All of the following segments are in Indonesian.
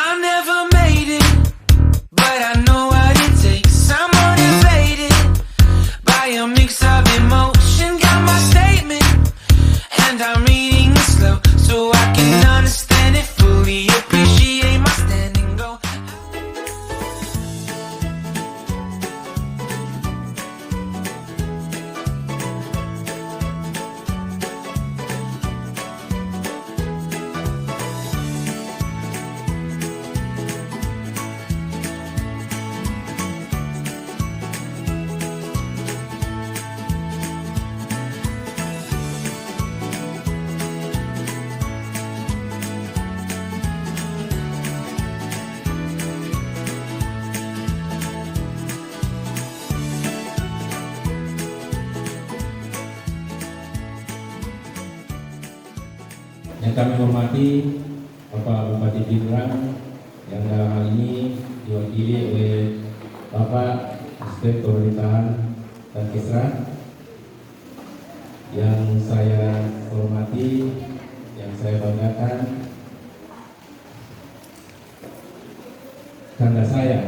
I never made it, but I know what it takes. I'm motivated by a mix of emotion. Got my statement, and I'm reading it slow so I can understand it fully. Appreciate my standing go. Yang kami hormati Bapak Bupati Pindrang yang dalam hal ini diwakili oleh Bapak Asisten Pemerintahan dan Kisra, yang saya hormati, yang saya banggakan, karena saya,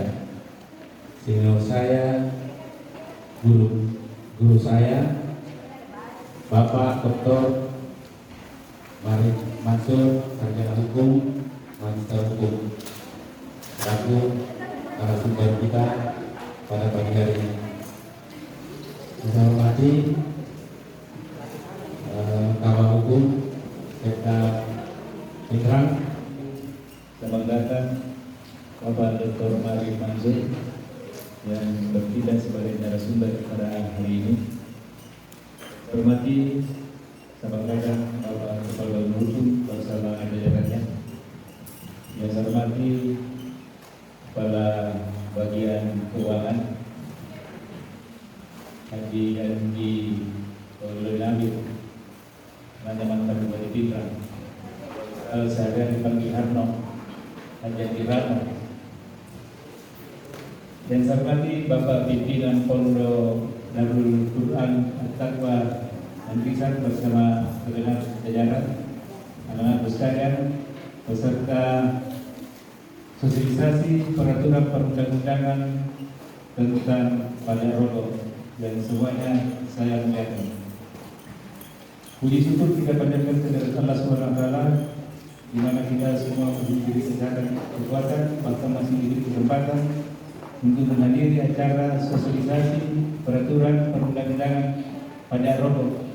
senior saya, guru saya, Bapak Dr. Mari Mansur, sarjana hukum, magister hukum, selaku narasumber kita pada pagi hari ini. Saya hormati Kawal Hukum Sekda Pindrang, saya banggakan Bapak Dr. Mari Mansur yang bertindak sebagai narasumber pada hari ini. Hormati saya banggakan Bapak Kepala Hukum bersama jajarannya. Yang saya hormati Kepala Bagian Keuangan Haji Nabi mantan Bupati Pindrang. Saya dipanggil Harno, Haji Rano. Yang saya hormati Bapak Pimpinan Pondok Darul Quran At-Taqwa dan Kisah bersama segenap jajaran, anak-anak sekalian, beserta sosialisasi peraturan perundang-undangan tentang pajak rokok dan semuanya saya muliakan. Puji syukur kita panjatkan kepada Allah SWT, di mana kita semua diberi kesehatan, kekuatan, bahkan masih diberi kesempatan untuk menghadiri acara sosialisasi peraturan perundang-undangan pajak rokok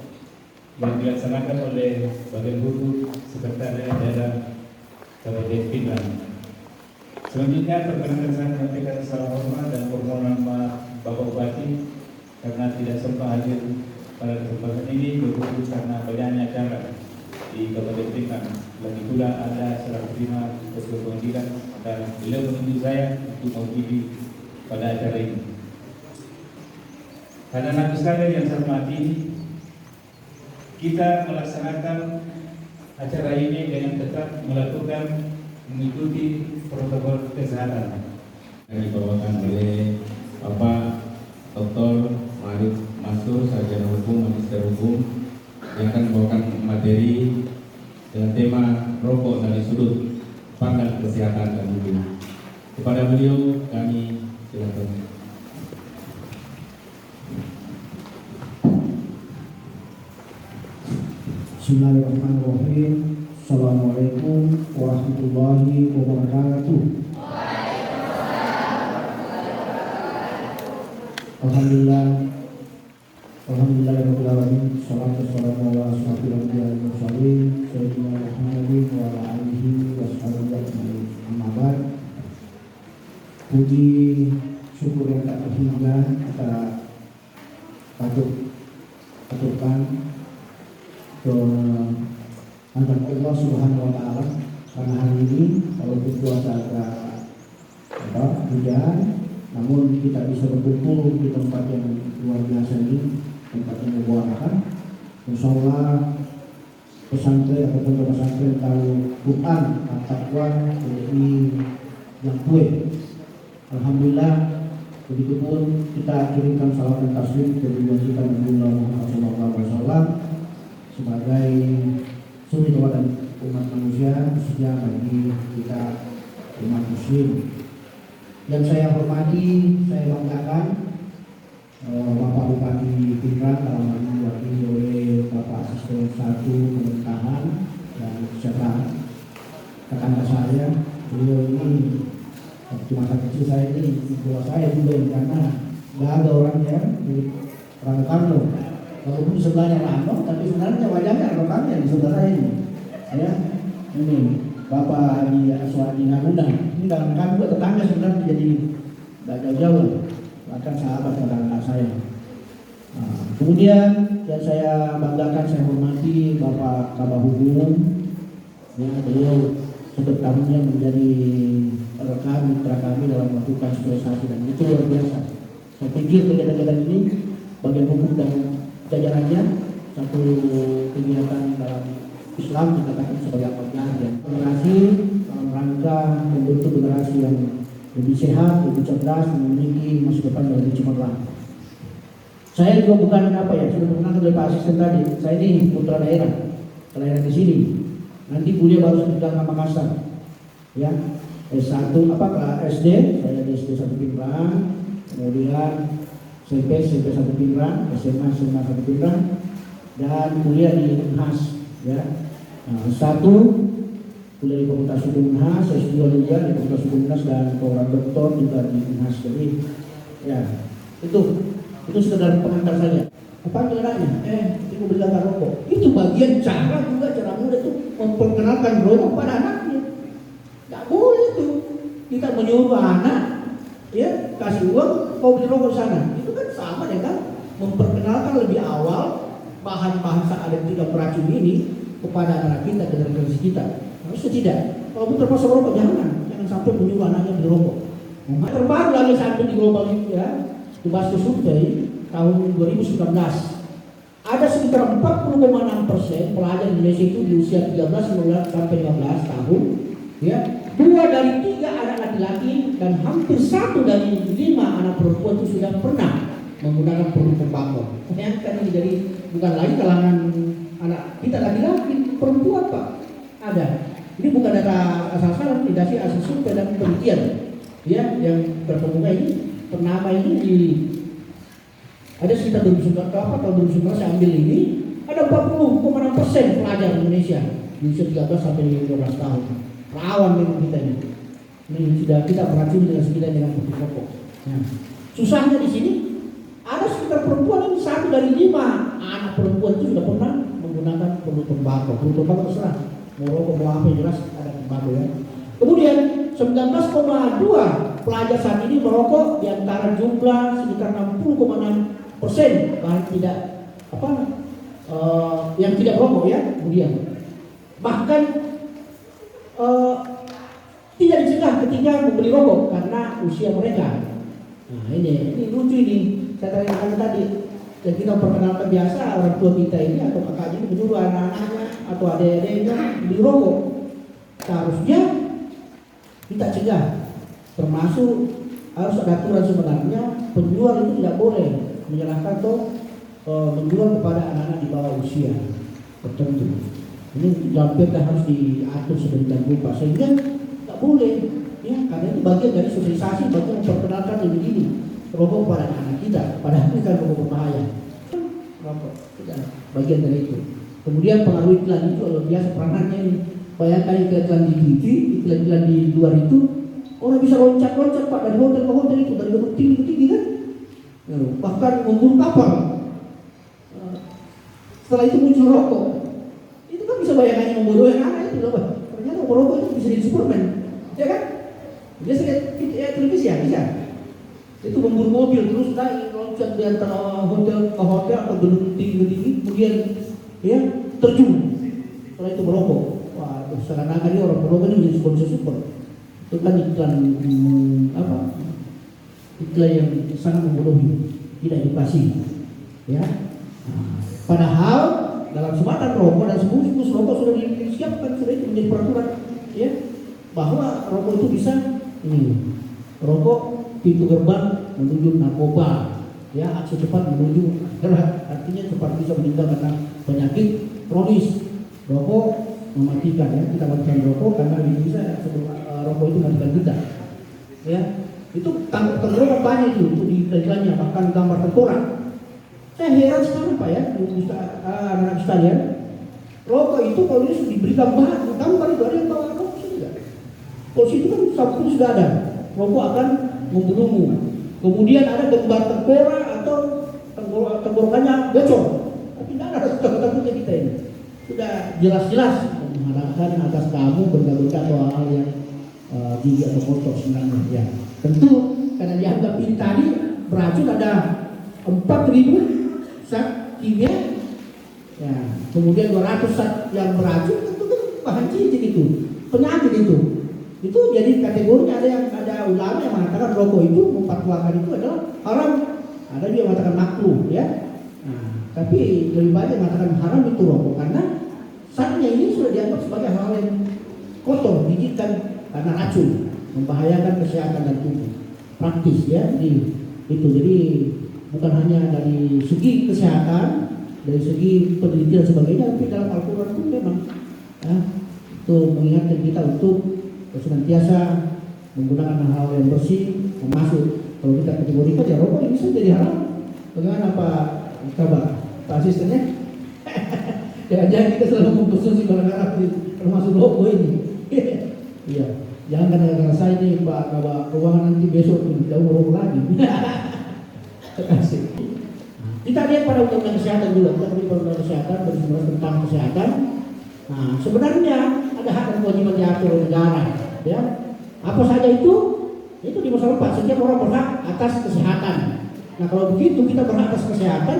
yang dilaksanakan oleh Bagian Hukum Sekretariat Daerah Kabupaten Pindrang. Selanjutnya perkenankan saya menyampaikan salam hormat dan permohonan maaf Bapak Bupati karena tidak sempat hadir pada kesempatan ini, berhubung karena banyaknya acara di Kabupaten Pindrang. Lagi pula ada serah terima Ketua Pengadilan, maka beliau menunjuk saya untuk mewakili pada acara ini. Anak-anak sekalian yang saya hormati, kita melaksanakan acara ini dengan tetap mengikuti protokol kesehatan yang dibawakan oleh Bapak Dr. Mari Mansur, sarjana hukum, magister hukum, yang akan membawakan materi dengan tema rokok dari sudut pandang kesehatan dan hukum. Kepada beliau kami silakan. Bismillahirrahmanirrahim. Assalamualaikum warahmatullahi wabarakatuh. Alhamdulillahirabbil alamin. Shallallahu ala asyrofil anbiya'i wal mursalin sayyidina Muhammadin wa ala alihi washabihi ajmain. Amma ba'd. Puji syukur yang tak terhingga kita patut aturkan antara Allah Subhanahu wa Ta'ala, karena hari ini walaupun cuaca agak hujan, namun kita bisa berkumpul di tempat yang luar biasa ini, tempat yang membuahkan. Insya Allah pesantren ataupun pesantren Al-Quran At-Taqwa ini yang kue. Alhamdulillah. Begitupun kita kirimkan salam dan taslim ke kita Nabi Muhammad SAW sebagai suri teladan umat manusia, khususnya bagi kita umat muslim. Yang saya hormati, saya banggakan Bapak Bupati Pindrang dalam hal ini diwakili oleh Bapak Asisten 1 Pemerintahan dan Kesejahteraan. Kakak saya, beliau ini waktu masa kecil saya ini tua saya juga karena nggak ada orangnya di Rano Karno. Walaupun sebelahnya Rano, tapi sebenarnya wajahnya Rano Karno di sebelah saya ini. Ya, ini Bapak Haji Aswadi Haruna. Ini dalam kami juga tetangga sebenarnya, jadi nggak jauh-jauh, bahkan sahabat kakak saya. Nah, kemudian yang saya banggakan, saya hormati Bapak Kabah Hukum. Ya, beliau sebetulnya menjadi rekan mitra kami dalam melakukan sosialisasi dan itu luar biasa. Saya pikir kegiatan-kegiatan ini bagian hukum dan jajarannya satu kegiatan dalam Islam dikatakan sebagai apa generasi dalam rangka membentuk generasi yang lebih sehat, lebih cerdas, memiliki masa depan yang lebih cemerlang. Saya juga bukan sudah pernah oleh Pak Asisten tadi. Saya ini putra daerah, kelahiran di sini. Nanti kuliah baru di Makassar. Ya, S1 SD, saya di SD 1 Pindrang, kemudian SMP 1 Pindrang, SMA 1 Pindrang, dan kuliah di Unhas. Ya, satu kuliah di Fakultas Hukum Unhas, S2 juga di Fakultas Hukum Unhas dan seorang doktor juga di Unhas. Jadi, ya itu sekedar pengantar saja. Apa caranya? Itu belajar rokok. Itu bagian cara mudah itu memperkenalkan rokok pada anaknya. Tidak boleh tuh kita menyuruh anak, ya kasih uang kau beli rokok sana. Itu kan sama dengan memperkenalkan lebih awal bahan-bahan yang tidak beracun ini kepada anak kita, generasi kita. Harusnya tidak. Kalau terpaksa rokok jangan sampai menyuruh anaknya beli rokok. Terbaru lagi sampai di global ya. Bahasa survei tahun 2019 ada sekitar 40,6% pelajar Indonesia itu di usia 13 sampai 15 tahun, ya 2 dari 3 anak laki-laki dan hampir 1 dari 5 anak perempuan itu sudah pernah menggunakan produk tembakau. Ya, kan ini jadi bukan lagi kalangan anak kita laki-laki, perempuan Pak ada. Ini bukan data asal-asalan, tidak sih asal survei dan penelitian. Ya, yang terkemuka ini pernama ini ada sekitar 2019 saya ambil ini ada 40,6% pelajar Indonesia di usia 13 sampai 15 tahun. Rawan memang kita ini. Ini sudah kita beracun dengan sekitar dengan produk rokok. Nah, susahnya di sini ada sekitar perempuan ini 1 dari 5 anak perempuan itu sudah pernah menggunakan produk tembakau. Produk tembakau terserah mau rokok mau apa jelas ada tembakau ya. Kemudian 19,2 pelajar saat ini merokok di antara jumlah sekitar 60,6% bahkan tidak yang tidak merokok ya. Kemudian bahkan tidak dicegah ketika membeli rokok karena usia mereka. Nah ini lucu ini saya tanyakan tadi. Dan kita perkenalkan biasa orang tua kita ini atau kakak ini menyuruh anak-anaknya atau adik-adiknya beli rokok. Seharusnya kita cegah, termasuk harus ada aturan sebenarnya penjual itu tidak boleh menyerahkan atau menjual kepada anak-anak di bawah usia tertentu. Ini dampaknya harus diatur sedemikian rupa sehingga tidak boleh, ya karena itu bagian dari sosialisasi, bagian memperkenalkan lebih dini rokok kepada anak kita, padahal itu kan rokok berbahaya. Rokok, bagian dari itu. Kemudian pengaruh iklan itu luar biasa peranannya ini. Bayangkan iklan di TV, iklan di luar itu orang bisa loncat-loncat Pak dari hotel ke hotel itu, dari gedung tinggi ke tinggi kan, bahkan memburu kapal. Setelah itu muncul rokok, itu kan bisa bayangkan membodoh yang anak itu loh. Ternyata rokok itu bisa jadi Superman, ya kan? Biasa lihat televisi ya bisa. Itu memburu mobil terus naik loncat di antara hotel ke hotel atau gedung tinggi ke tinggi, kemudian ya terjun. Setelah itu merokok. Wah, seakan-akan ini orang merokok ini menjadi sponsor super. Itu kan iklan iklan yang sangat membodohi, tidak edukasi. Ya. Nah, padahal dalam Sumatera rokok dan sebungkus rokok sudah disiapkan, sudah itu menjadi peraturan, ya, bahwa rokok itu bisa ini rokok pintu gerbang menuju narkoba, ya akses cepat menuju artinya cepat bisa meninggal karena penyakit kronis. Rokok mematikan ya, kita matikan rokok karena bisa rokok itu mematikan kita. Ya, itu tengkorak banyak itu di iklannya, bahkan gambar tengkorak. Saya heran sekarang Pak ya, anak-anak sekalian, rokok itu kalau ini diberikan gambar itu ada yang bawa rokok sudah. Kalau situ kan sabtu sudah ada, rokok akan membunuhmu. Kemudian ada gambar tengkorak atau tenggorokannya bocor, tapi tidak ada takut-takutnya kita ini. Sudah jelas-jelas mengharapkan atas kamu benda-benda atau hal yang gigi atau kotor sebenarnya ya. Tentu karena dianggap ini tadi beracun ada 4.000 zat kimia, ya, kemudian 200 zat yang beracun, itu kan bahan cincin itu, penyakit itu jadi kategorinya ada ulama yang mengatakan rokok itu memfatwakan itu adalah haram, ada juga yang mengatakan makruh ya. Nah, tapi lebih banyak mengatakan haram itu rokok karena zatnya ini sudah dianggap sebagai hal yang kotor, gigitan karena racun, membahayakan kesehatan dan tubuh. Praktis ya di itu. Jadi bukan hanya dari segi kesehatan, dari segi penelitian dan sebagainya, tapi dalam Al-Quran pun memang ya, itu mengingatkan kita untuk senantiasa menggunakan hal yang bersih, termasuk kalau kita kategorikan ya rokok ini bisa jadi haram. Bagaimana Pak kabar Pak asistennya? Jangan kita selalu mengkonsumsi barang-barang termasuk rokok ini. Iya, jangan karena saya ini Pak kabar keuangan nanti besok jauh rokok lagi. Terima kasih. Kita lihat pada undang-undang kesehatan dulu. Kita beri undang-undang kesehatan berbicara tentang kesehatan. Nah, sebenarnya ada hak dan kewajiban diatur oleh negara. Ya, apa saja itu? Itu di masa depan. Setiap orang berhak atas kesehatan. Nah, kalau begitu kita berhak atas kesehatan,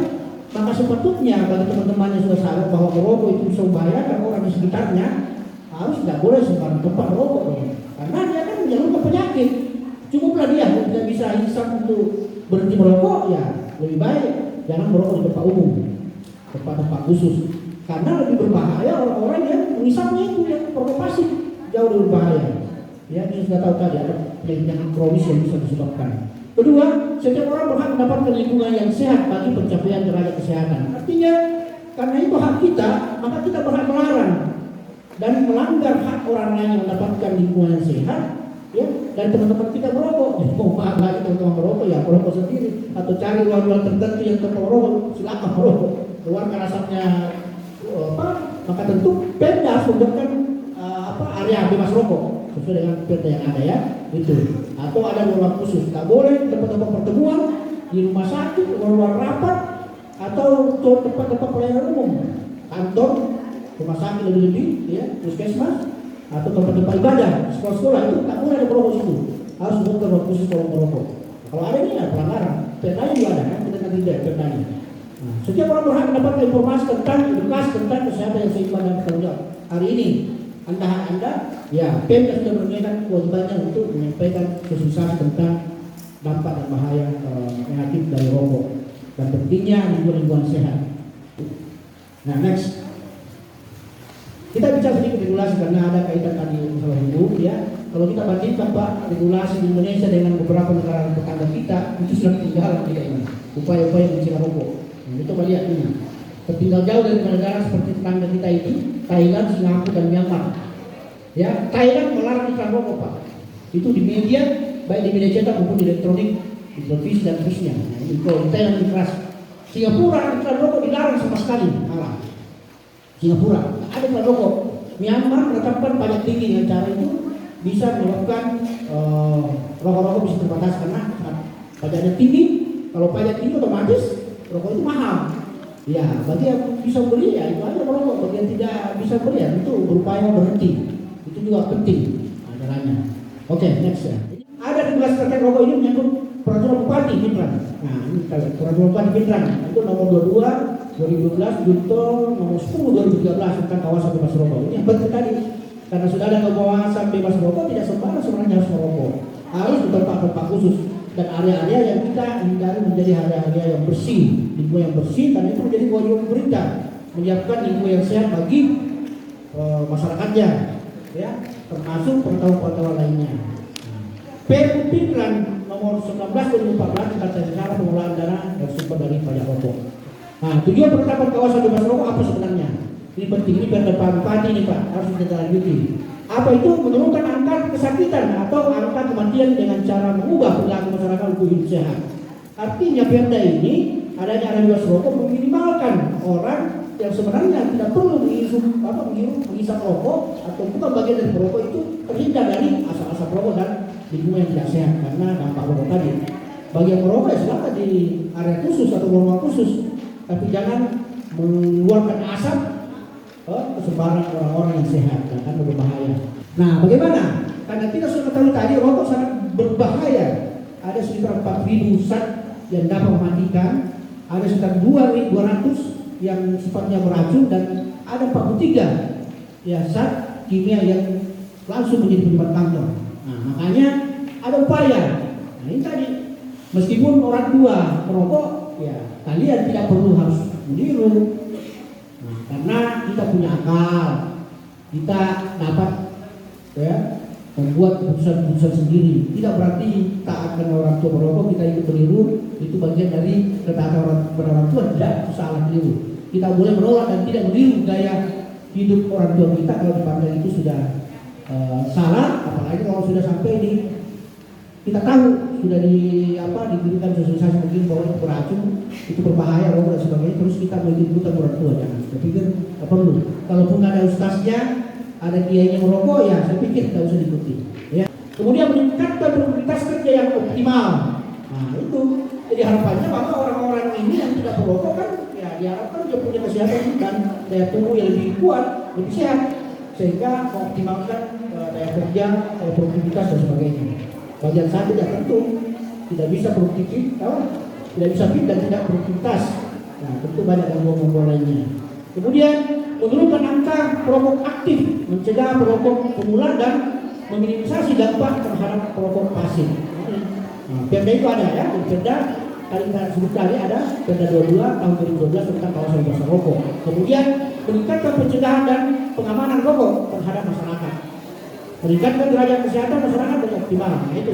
maka sepatutnya bagi teman-teman yang sudah sadar bahwa merokok itu bisa membahayakan orang di sekitarnya, harus tidak boleh sembarang tempat merokok dong. Karena dia kan menyalurkan penyakit. Cukuplah dia tidak bisa hisap untuk berhenti merokok, ya lebih baik jangan merokok di tempat umum, tempat-tempat khusus, karena lebih berbahaya orang-orang yang mengisapnya itu yang merokok pasif, jauh lebih berbahaya. Ya, ini sudah tahu tadi ada penyakit kronis yang bisa disebabkan. Kedua, setiap orang berhak mendapatkan lingkungan yang sehat bagi pencapaian derajat kesehatan. Artinya, karena itu hak kita, maka kita berhak melarang dan melanggar hak orang lain yang mendapatkan lingkungan yang sehat. Ya, dan teman-teman kita merokok, jadi mau maaf lagi teman-teman merokok ya merokok sendiri atau cari ruang-ruang tertentu yang tempat merokok, silakan merokok. Keluarkan asapnya maka tentu Pemda harus membuatkan area bebas rokok sesuai dengan Perda yang ada ya itu. Atau ada ruang khusus, tak boleh tempat-tempat pertemuan di rumah sakit, ruang rapat atau tempat-tempat pelayanan umum, kantor, rumah sakit lebih-lebih, ya, puskesmas atau tempat-tempat ibadah, sekolah-sekolah itu tak boleh ada merokok situ. Harus bukan ruang khusus kalau merokok. Kalau ada ini ada pelanggaran. Perdanya juga ada kan, kita nanti lihat perdanya. Nah, setiap orang berhak mendapatkan informasi tentang edukasi tentang kesehatan yang seimbang dan bertanggung jawab. Hari ini Anda ya Pemda sudah menunjukkan kewajibannya untuk menyampaikan sosialisasi tentang dampak dan bahaya negatif dari rokok dan pentingnya lingkungan sehat. Nah, next. Kita bicara sedikit regulasi karena ada kaitan tadi masalah hukum ya. Kalau kita bandingkan Pak regulasi di Indonesia dengan beberapa negara tetangga kita itu sudah ketinggalan kita ini. Upaya-upaya mencegah rokok. Nah, kita coba lihat ini. Tertinggal jauh dari negara seperti tetangga kita ini, Thailand, Singapura dan Myanmar. Ya, Thailand melarang iklan rokok Pak. Itu di media, baik di media cetak maupun di elektronik, di televisi dan terusnya. Nah, ini kalau di Thailand keras. Singapura iklan rokok dilarang sama sekali, malah. Singapura ada iklan rokok. Myanmar menetapkan pajak tinggi dengan cara itu bisa menyebabkan rokok-rokok bisa terbatas karena pajaknya tinggi. Kalau pajak tinggi otomatis rokok itu mahal. Ya, bagi yang bisa beli ya itu aja merokok. Bagi yang tidak bisa beli ya itu berupaya berhenti. Itu juga penting caranya. Oke, next ya. Ada regulasi terkait rokok ini menyangkut peraturan Bupati Pindrang. Nah, ini peraturan Bupati Pindrang itu nomor 22 2012 junto nomor 10 2013 tentang kawasan bebas rokok. Ini yang penting tadi. Karena sudah ada kawasan bebas rokok, tidak sembarang sebenarnya harus merokok. Harus di tempat-tempat khusus dan area-area yang kita hindari menjadi area-area yang bersih, lingkungan yang bersih, karena itu menjadi kewajiban pemerintah menyiapkan lingkungan yang sehat bagi masyarakatnya, ya, termasuk pengetahuan-pengetahuan lainnya. Perpu Pindrang nomor 19 2014 tentang cara pengelolaan dana dan sumber dari pajak rokok. Nah, tujuan penetapan kawasan bebas rokok apa sebenarnya? Ini penting, ini Pak Bupati ini Pak, harus kita lanjuti. Apa itu? Menurunkan angka kesakitan atau angka kematian dengan cara mengubah perilaku masyarakat untuk hidup sehat. Artinya Perda ini adanya area bebas rokok meminimalkan orang yang sebenarnya tidak perlu menghisap rokok atau bukan bagian dari rokok itu terhindar dari asap-asap rokok dan lingkungan yang tidak sehat karena dampak rokok tadi. Bagi yang merokok ya silakan di area khusus atau ruang khusus, tapi jangan mengeluarkan asap ke sembarang orang-orang yang sehat, akan berbahaya. Nah, bagaimana? Karena kita sudah tahu tadi rokok sangat berbahaya. Ada sekitar 4.000 zat yang dapat mematikan, ada sekitar 2.200 yang sifatnya beracun dan ada 43 ya zat kimia yang langsung menjadi penyebab kanker. Nah, makanya ada upaya. Nah, ini tadi meskipun orang tua merokok, ya kalian tidak perlu harus meniru. Nah, karena kita punya akal, kita dapat ya membuat keputusan-keputusan sendiri. Tidak berarti taat dengan orang tua merokok kita ikut meniru, itu bagian dari ketaatan orang tua, tidak, itu salah keliru. Kita boleh menolak dan tidak meniru gaya hidup orang tua kita kalau dipandang itu sudah salah, apalagi kalau sudah sampai di kita tahu sudah diberikan sosialisasi mungkin bahwa itu beracun, itu berbahaya, rokok dan sebagainya, terus kita mengikuti orang tua, jangan. Saya pikir tidak perlu. Kalaupun ada ustaznya, ada kiainya merokok, ya saya pikir tidak usah diikuti. Ya. Kemudian meningkatkan produktivitas kerja yang optimal. Nah itu, jadi harapannya bahwa orang-orang ini yang tidak merokok kan, ya diharapkan dia punya kesehatan dan daya tubuh yang lebih kuat, lebih sehat, sehingga mengoptimalkan daya kerja, produktivitas dan sebagainya. Bagian satu ya tentu tidak bisa produktif, tidak bisa fit dan tidak produktivitas. Nah tentu banyak gangguan lainnya. Kemudian menurunkan angka perokok aktif, mencegah perokok pemula dan meminimalisasi dampak terhadap perokok pasif. Nah, Perda itu ada ya, Perda tadi kita sebut tadi ada Perda 22 tahun 2012 tentang kawasan bebas rokok. Kemudian meningkatkan pencegahan dan pengamanan rokok terhadap masyarakat. Meningkatkan derajat kesehatan masyarakat dengan optimal. Nah itu.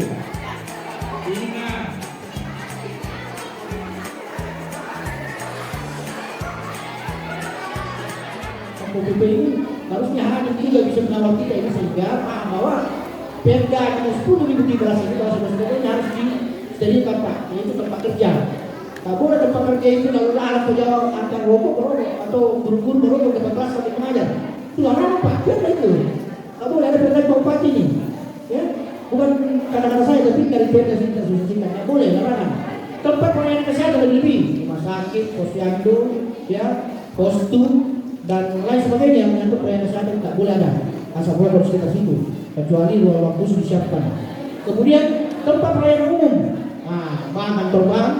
PPP ini harusnya hadir juga bisa mengawal kita ini sehingga paham bahwa Perda nomor 10/2013 ini bahwa sebetulnya harus disediakan Pak, yaitu tempat kerja. Tak boleh tempat kerja itu lalu anak pejabat antar rokok berokok atau guru-guru berokok ke kelas sampai mengajar. Itu larang Pak, Perda itu. Tak boleh ada Perda Pak Bupati ini. Ya, bukan kata-kata saya tapi dari Perda kita susah-susah. Tak boleh larangan. Tempat pelayanan kesehatan lebih rumah sakit, posyandu, ya, postum dan lain sebagainya yang menyangkut pelayanan kesehatan tak boleh ada asal boleh harus kita situ kecuali ruang khusus disiapkan. Kemudian tempat pelayanan umum, kantor bank,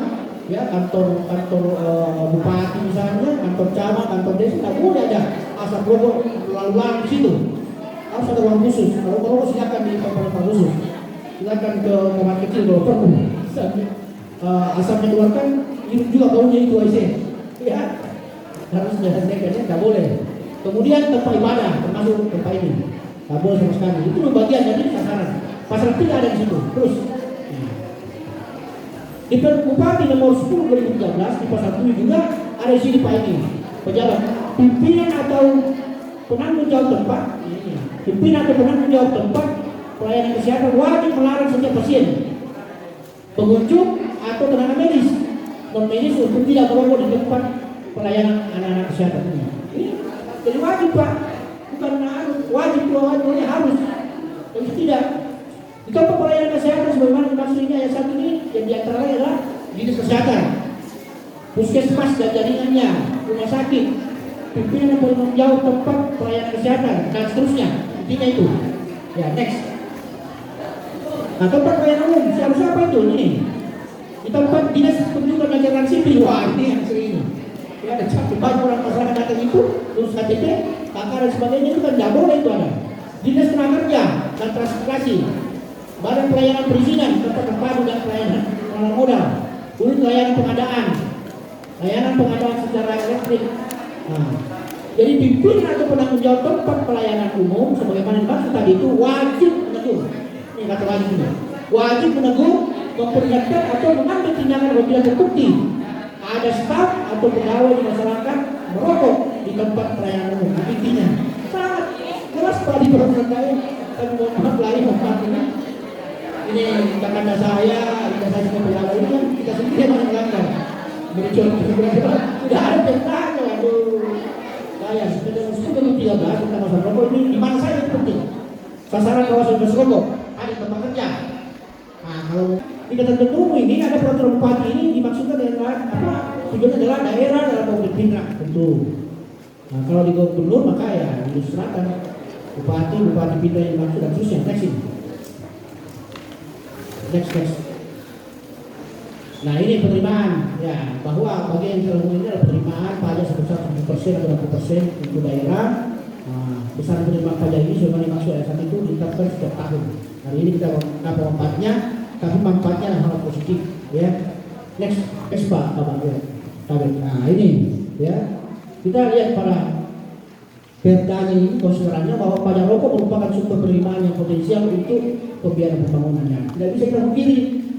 ya kantor bupati misalnya, kantor camat, kantor desa tak boleh ada asal boleh lalu di situ. Harus ada ruang khusus. Kalau silakan di tempat khusus, silakan ke kamar kecil kalau perlu. Asal mengeluarkan hidup juga baunya itu IC, ya. Harus jalan-jalan tidak boleh. Kemudian tempat ibadah termasuk tempat ini tidak boleh sama sekali. Itu bagian dari sasaran. Pasal 3 ada di situ. Terus di Bupati nomor 10/2013 di pasal 7 juga ada di sini Pak ini pejabat pimpinan atau penanggung jawab tempat. Pimpinan atau penanggung jawab tempat pelayanan kesehatan wajib melarang setiap pasien, pengunjung atau tenaga medis non medis untuk tidak merokok di tempat pelayanan anak-anak kesehatan ini. Jadi wajib Pak, bukan wajib harus. Tapi tidak. Di tempat pelayanan kesehatan sebagaimana dimaksud ini ayat 1 ini yang diantara lain adalah dinas kesehatan, puskesmas dan jaringannya, rumah sakit, pimpinan yang bertanggung jawab tempat pelayanan kesehatan dan seterusnya. Intinya itu. Ya next. Nah tempat pelayanan umum siapa itu ini? Di tempat dinas pendudukan dan catatan sipil. Wah ini yang sering. Ya, ada banyak orang masyarakat datang itu terus KTP, KK dan sebagainya itu kan tidak boleh itu ada. Dinas tenaga kerja dan transportasi, badan pelayanan perizinan, tempat terpadu dan pelayanan modal, unit layanan pengadaan secara elektrik. Nah, jadi pimpinan atau penanggung jawab tempat pelayanan umum sebagaimana dimaksud tadi itu wajib menegur. Ini kata wajib ini. Wajib menegur, memperingatkan atau mengambil tindakan apabila terbukti ada staf atau pegawai di masyarakat merokok di tempat pelayanan umum. Nah, intinya sangat jelas Pak di peraturan saya. Tapi mohon maaf lari ini kakak saya sebagai pelaku ini kan kita sendiri yang melanggar. Beri contoh sudah ada petanya, aduh. Saya sebenarnya sudah 13 tentang masalah rokok ini di mana saya itu penting. Sasaran kawasan bebas rokok ada tempat kerja. Nah, kalau di Ketentuan Umum ini ada peraturan bupati ini dimaksudkan dengan apa? Tujuannya adalah daerah dalam pemerintahan tentu. Nah, kalau di gubernur maka ya diserahkan bupati pindah yang dimaksud dan seterusnya. Next. Nah ini penerimaan ya, bahwa bagian yang terumum ini adalah penerimaan pajak sebesar 7% atau 20% untuk daerah. Besar penerimaan pajak ini sebagaimana dimaksud ayat 1 itu ditetapkan setiap tahun. Hari ini kita dapat manfaatnya, tapi manfaatnya adalah hal positif ya. Next Pak ya. Nah ini ya, kita lihat pada perdanya ini konsiderannya bahwa pajak rokok merupakan sumber penerimaan yang potensial untuk pembiayaan pembangunannya. Tidak bisa kita pungkiri,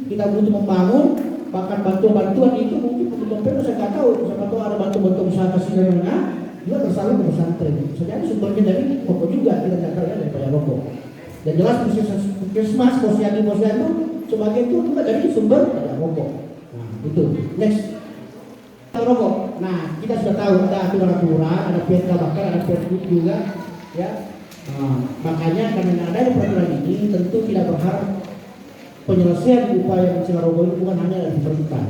kita butuh membangun. Bahkan bantuan itu mungkin untuk pemerintah saya nggak tahu, siapa tahu ada bantuan usaha kasih juga tersalur ke pesantren. Sebenarnya sumbernya dari rokok juga, kita nggak tahu ya dari pajak rokok. Dan jelas puskesmas, posyandu sebagai itu juga dari sumber pajak rokok. Nah itu next rokok. Nah kita sudah tahu ada aturan, ada perda bahkan ada pergub juga ya. Makanya karena ada peraturan ini tentu tidak berharap penyelesaian upaya mencegah rokok itu bukan hanya dari pemerintah.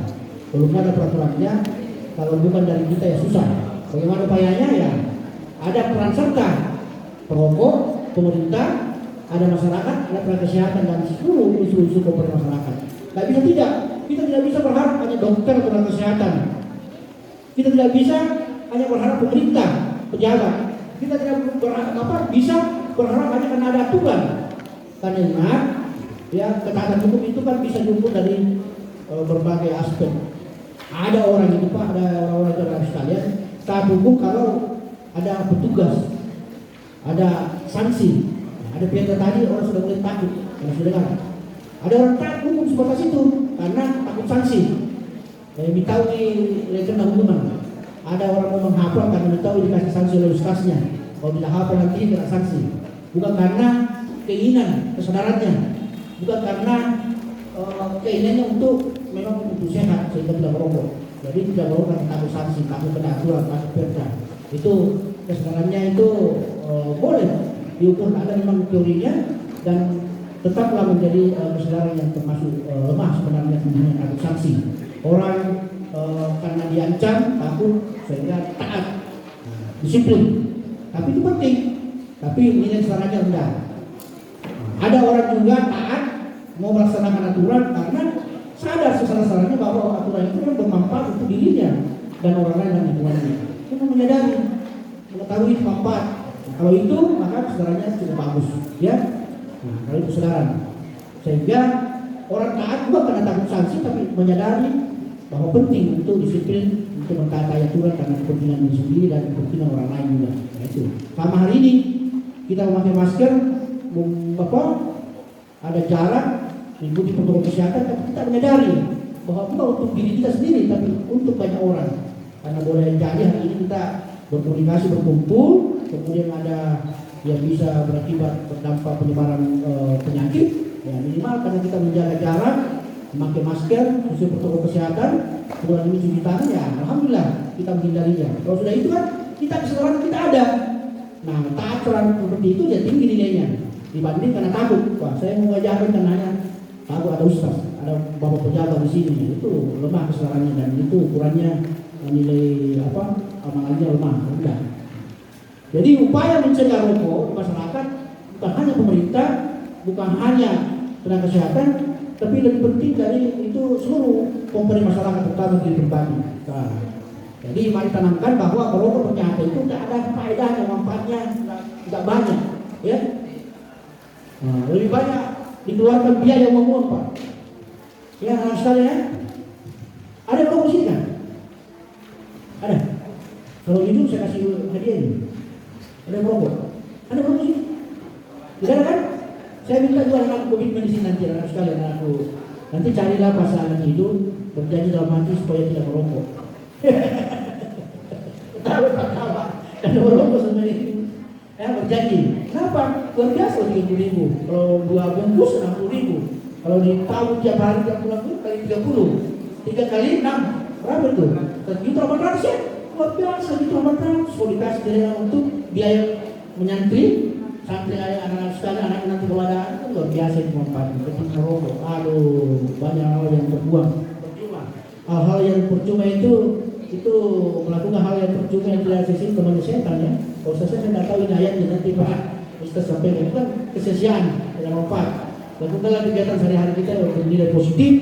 Belum ada peraturannya, kalau bukan dari kita ya susah. Bagaimana upayanya ya? Ada peran serta perokok, pemerintah, ada masyarakat, ada peran kesehatan dan seluruh unsur-unsur komponen masyarakat. Tidak bisa tidak, kita tidak bisa berharap hanya dokter atau peran kesehatan. Kita tidak bisa hanya berharap pemerintah, pejabat. Kita tidak bisa berharap hanya karena ada aturan. Karena ingat, ya ketaatan hukum itu kan bisa diukur dari berbagai aspek. Ada orang itu Pak, ada orang jurnalis sekalian, taat hukum kalau ada petugas, ada sanksi. Ada pihak tadi orang sudah mulai takut karena sudah dengar. Ada orang taat hukum sebatas itu karena takut sanksi. Tahu di kena hukuman. Ada orang mau menghafal karena tahu dikasih sanksi oleh ustaznya. Kalau tidak hafal nanti kena sanksi. Bukan karena keinginan, kesadarannya. Bukan karena keinginannya untuk memang untuk sehat sehingga tidak merokok. Jadi tidak merokok karena takut sanksi, takut kena aturan, takut perda. Itu kesadarannya itu boleh diukur, ada memang teorinya dan tetaplah menjadi kesadaran yang termasuk lemah sebenarnya dengan takut sanksi. Orang karena diancam takut sehingga taat, disiplin. Tapi itu penting. Tapi nilai kesedarannya rendah. Ada orang juga taat mau melaksanakan aturan karena sadar sesalah-salahnya bahwa aturan itu yang bermanfaat untuk dirinya dan orang lain dan lingkungannya. Kita menyadari, mengetahui manfaat. Nah, kalau itu maka kesadarannya cukup bagus, ya. Nah, kalau itu kesadaran, sehingga orang taat bukan karena takut sanksi, tapi menyadari bahwa penting untuk disiplin, untuk mentaati aturan karena kepentingan diri sendiri dan kepentingan orang lain juga. Nah, itu. Sama hari ini kita memakai masker, ada jarak, mengikuti protokol kesehatan, tapi kita menyadari bahwa bukan untuk diri kita sendiri, tapi untuk banyak orang. Karena boleh jadi hari ini kita berkomunikasi, berkumpul, kemudian ada yang bisa berakibat berdampak penyebaran penyakit. Ya minimal karena kita menjaga jarak, memakai masker, sesuai protokol kesehatan, kemudian ini cuci tangan, ya alhamdulillah kita menghindarinya. Kalau sudah itu kan kita kesadaran kita ada. Nah taat seperti itu ya tinggi nilainya dibanding karena takut. Wah saya mau ngajarin kan hanya takut ada ustaz, ada bapak pejabat di sini, itu lemah kesadarannya dan itu ukurannya nilai amalannya lemah, rendah. Jadi upaya mencegah rokok di masyarakat bukan hanya pemerintah, bukan hanya tenaga kesehatan, tapi lebih penting dari itu seluruh komponen masyarakat terutama di pribadi. Nah, jadi mari tanamkan bahwa merokok ternyata itu tidak ada faedahnya, manfaatnya tidak banyak, ya. Nah, lebih banyak dikeluarkan biaya yang membuang Pak. Ya anak sekalian, ada yang merokok sini kan? Ada. Kalau itu saya kasih hadiah ini. Ada yang merokok? Ada yang merokok sini? Tidak ada kan? Saya minta juga anak komitmen di sini nanti anak sekalian, anakku. Nanti carilah pasangan hidup, berjanji dalam hati supaya tidak merokok. Tahu tak kalah. Dan rokok sama ini berjanji. Kenapa? Luar biasa 30.000. Kalau 2 bungkus 60.000. Kalau ditabung tiap hari tiap bulan itu kali 30. 3 kali 6 berapa tuh? 1.800.000 ya? Luar biasa 1.800. Kalau dikasih dari untuk biaya menyantri santri anak-anak sekalian, anak nanti kalau ada itu luar biasa itu manfaatnya. Ketika rokok, aduh banyak hal yang terbuang percuma. Hal-hal yang percuma itu melakukan hal yang percuma yang tidak sisi teman setan ya. Kalau saya tidak tahu ini ayatnya nanti Pak Ustaz sampaikan, itu kan kesia-siaan yang manfaat. Lakukanlah kegiatan sehari-hari kita yang bernilai positif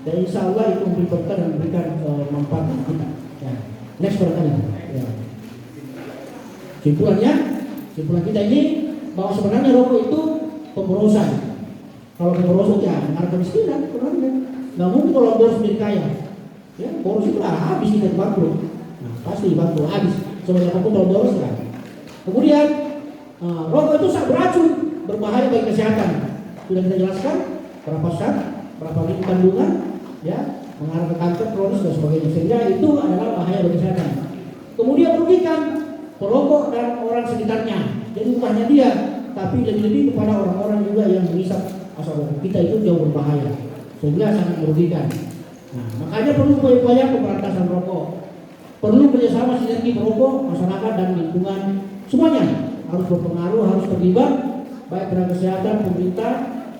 dan insya Allah itu memberi berkah dan memberikan manfaat bagi kita. Ya. Next barangkali. Ya. Simpulan kita ini bahwa sebenarnya rokok itu pemborosan. Kalau pemborosan ya mengarah kemiskinan, sebenarnya. Nggak mungkin kalau boros menjadi kaya. Ya, boros itu habis kita bangkrut. Nah, pasti bangkrut habis. Sebenarnya apapun kalau boros ya. Kemudian rokok itu sangat beracun, berbahaya bagi kesehatan. Sudah kita jelaskan berapa zat, berapa kandungan, ya, mengarah ke kanker, kronis dan sebagainya. Sehingga itu adalah bahaya bagi kesehatan. Kemudian merugikan perokok dan orang sekitarnya. Jadi bukan hanya dia, tapi lebih-lebih kepada orang-orang juga yang menghisap asap rokok kita itu jauh berbahaya, sehingga sangat merugikan. Nah, makanya perlu upaya-upaya pemberantasan rokok. Perlu kerjasama sinergi perokok, masyarakat dan lingkungan. Semuanya harus berpengaruh, harus terlibat, baik tenaga kesehatan, pemerintah,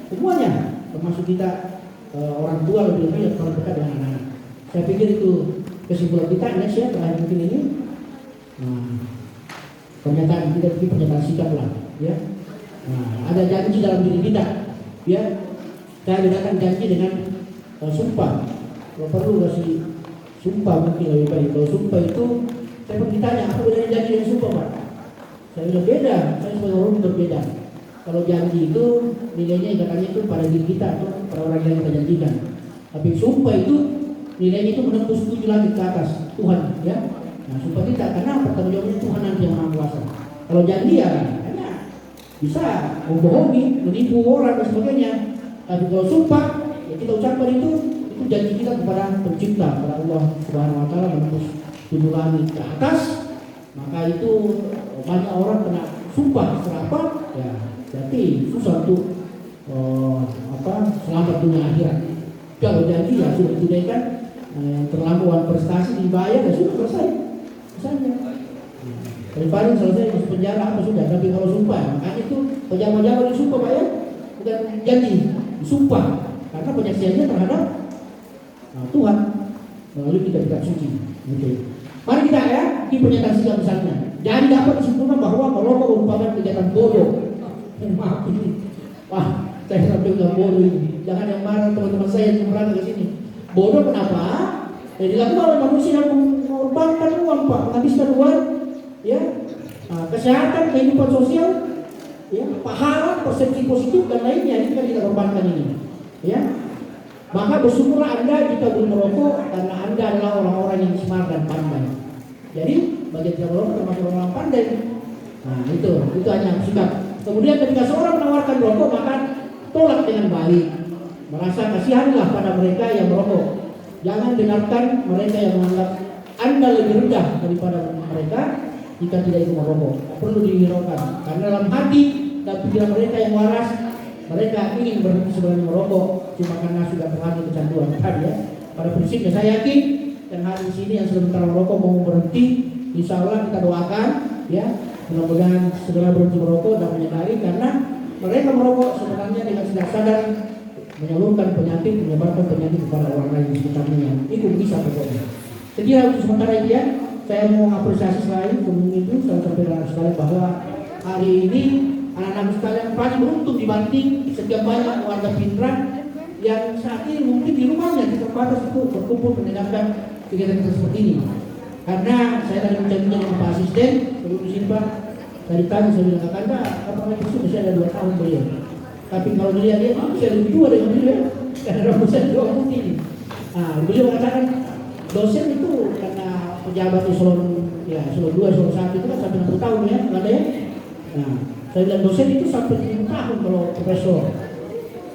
semuanya, termasuk kita orang tua lebih-lebih yang paling dekat dengan anak-anak. Saya pikir itu kesimpulan kita. Next ya, terakhir mungkin ini. Pernyataan kita itu pernyataan sikap lah, ya. Nah, ada janji dalam diri kita, ya. Saya bedakan janji dengan sumpah. Kalau perlu kasih sumpah mungkin lebih baik. Kalau sumpah itu saya pernah ditanya apa bedanya janji dengan sumpah, Pak? Saya bilang beda. Saya sebagai orang berbeda. Kalau janji itu nilainya katanya itu pada diri kita atau pada orang yang kita janjikan. Tapi sumpah itu nilainya itu menembus 7 langit ke atas Tuhan, ya. Nah, sumpah kita karena pertanggung jawabnya Tuhan nanti yang Maha Kuasa. Kalau janji ya hanya bisa membohongi, menipu orang dan sebagainya. Tapi kalau sumpah ya kita ucapkan itu janji kita kepada Pencipta, kepada Allah Subhanahu Wa Taala menembus 7 langit ke atas. Maka itu banyak orang kena sumpah serapah, ya. Jadi susah untuk selamat dunia akhirat. Kalau janji ya sudah ditunaikan, terlaluan prestasi dibayar ya sudah selesai. Daripada selesai masuk penjara apa sudah. Tapi kalau sumpah, makanya itu pejabat-pejabat disumpah Pak ya, bukan janji, disumpah karena penyaksiannya terhadap Tuhan melalui kitab-kitab suci. Gitu. Mari kita ya di pernyataan sikap misalnya. Jadi dapat disimpulkan bahwa merokok merupakan kegiatan bodoh. Maaf ini, wah saya sampai bilang bodoh ini. Jangan yang marah teman-teman saya yang merangkak ke sini. Bodoh kenapa? Jadi dilakukan oleh manusia yang mengorbankan uang, Pak, menghabiskan uang, ya, kesehatan, kehidupan sosial, ya, pahala, persepsi positif dan lainnya ini kan kita korbankan ini, ya. Maka bersyukurlah Anda jika belum merokok karena Anda adalah orang-orang yang smart dan pandai. Jadi bagi tidak merokok termasuk orang pandai. Nah itu hanya sikap. Kemudian ketika seorang menawarkan rokok maka tolak dengan baik. Merasa kasihanlah pada mereka yang merokok. Jangan dengarkan mereka yang menganggap Anda lebih rendah daripada mereka jika tidak ikut merokok. Perlu dihiraukan karena dalam hati dan pikiran mereka yang waras, mereka ingin berhenti sebelum merokok cuma karena sudah terlanjur kecanduan tadi ya. Pada prinsipnya saya yakin dan hari di sini yang sebentar merokok mau berhenti, insya Allah kita doakan ya mudah-mudahan segera berhenti merokok dan menyadari karena mereka merokok sebenarnya dengan tidak sadar menyalurkan penyakit, menyebarkan penyakit kepada orang lain di sekitarnya yang ikut bisa pokoknya. Jadi untuk sementara ini ya, saya mau apresiasi selain kemudian itu saya sampaikan sekali bahwa hari ini anak-anak sekalian paling beruntung dibanding setiap banyak warga Pindrang yang saat ini mungkin di rumahnya di terbatas itu berkumpul mendengarkan kegiatan seperti ini. Karena saya tadi berjanji dengan Pak Asisten sebelum di sini Pak, saya ditanya saya bilang Anda apakah itu masih ada 2 tahun beliau. Tapi kalau dilihat dia masih lebih tua dengan beliau karena rambut saya 2 putih ini. Nah, beliau mengatakan dosen itu karena pejabat eselon 2, eselon 1 itu kan sampai 60 tahun ya, ada ya. Nah, saya bilang dosen itu sampai 5 tahun kalau profesor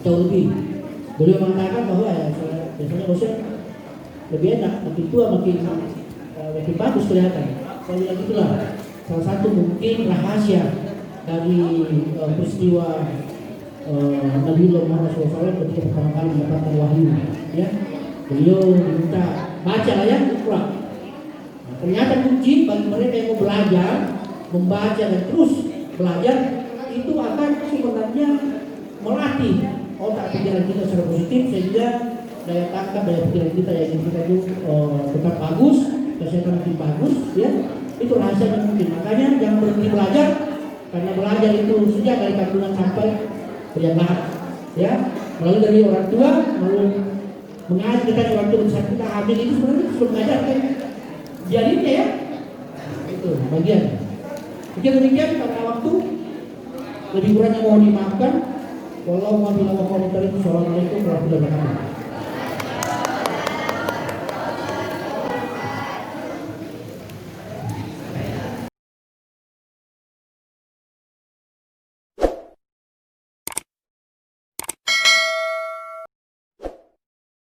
jauh lebih. Beliau mengatakan bahwa ya biasanya dosen lebih enak, makin tua makin bagus kelihatan. Saya bilang gitulah. salah satu mungkin rahasia dari peristiwa Nabiullah Muhammad SAW ketika pertama kali mendapatkan wahyu, ya. Beliau minta baca lah ya Al-Quran. Nah, ternyata kunci bagi mereka yang mau belajar, membaca dan terus belajar itu akan sebenarnya melatih otak pikiran kita secara positif sehingga daya tangkap, daya pikiran kita yang ingin kita itu tetap bagus, kesehatan makin bagus, ya. Itu rahasianya mungkin. Makanya jangan berhenti belajar, karena belajar itu sejak dari kandungan sampai pernikahan, ya. Melalui dari orang tua, melalui mengajar kita orang tua saat kita hamil itu sebenarnya sudah mengajarkan janinnya, ya. Itu bagian. Mungkin demikian karena waktu, lebih kurangnya mohon dimaafkan. Wassalamualaikum warahmatullahi wabarakatuh.